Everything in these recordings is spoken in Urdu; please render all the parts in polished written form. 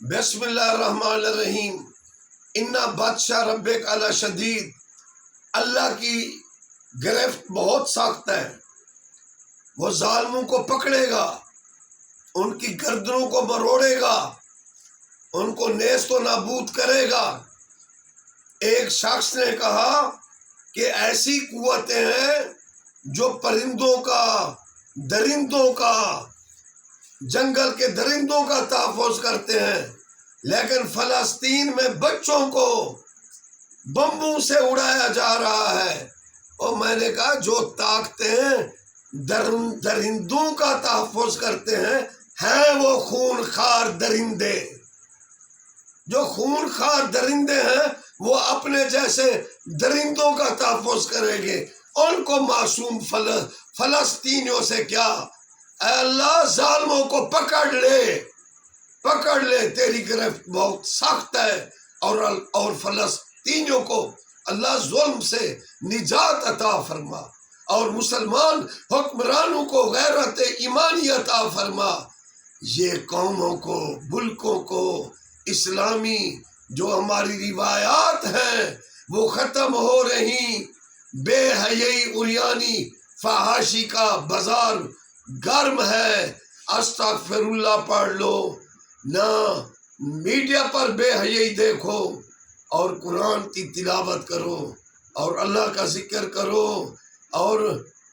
بسم اللہ الرحمن الرحیم۔ انا بادشاہ ربک علی شدید، اللہ کی گرفت بہت سخت ہے، وہ ظالموں کو پکڑے گا، ان کی گردنوں کو مروڑے گا، ان کو نیست و نابود کرے گا۔ ایک شخص نے کہا کہ ایسی قوتیں ہیں جو پرندوں کا، درندوں کا، جنگل کے درندوں کا تحفظ کرتے ہیں، لیکن فلسطین میں بچوں کو بمبوں سے اڑایا جا رہا ہے۔ اور میں نے کہا جو طاقتیں درندوں کا تحفظ کرتے ہیں وہ خونخوار درندے۔ جو خونخوار درندے ہیں وہ اپنے جیسے درندوں کا تحفظ کریں گے، ان کو معصوم فلسطینیوں سے کیا۔ اے اللہ، ظالموں کو پکڑ لے، تیری گرفت بہت سخت ہے، اور فلسطینیوں کو اللہ ظلم سے نجات عطا فرما، اور مسلمان حکمرانوں کو غیرت ایمانی عطا فرما۔ یہ قوموں کو، ملکوں کو، اسلامی جو ہماری روایات ہیں وہ ختم ہو رہی، بے حیائی، عریانی، فحاشی کا بازار گرم ہے۔ استغفر اللہ پڑھ لو، نہ میڈیا پر بے حیائی دیکھو، اور قرآن کی تلاوت کرو، اور اللہ کا ذکر کرو، اور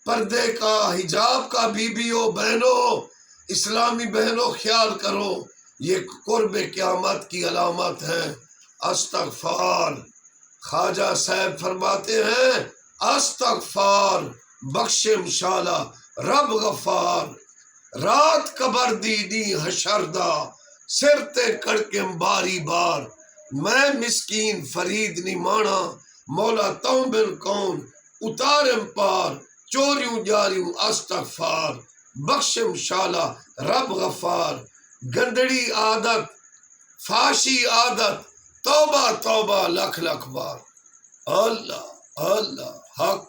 پردے کا، حجاب کا بیویوں، بہنوں، اسلامی بہنوں خیال کرو، یہ قرب قیامت کی علامت ہے۔ استغفار، خواجہ صاحب فرماتے ہیں استغفار بخشم شالا رب غفار، رات قبر دی حشردہ سرتے کڑکم باری بار، میں مسکین فرید نی مانا مولا تو بن کون اتارم پار، چوریوں جاریوں استغفار بخشم شالا رب غفار، گندڑی عادت، فاشی عادت، توبہ توبہ لکھ لکھ بار۔ اللہ اللہ حق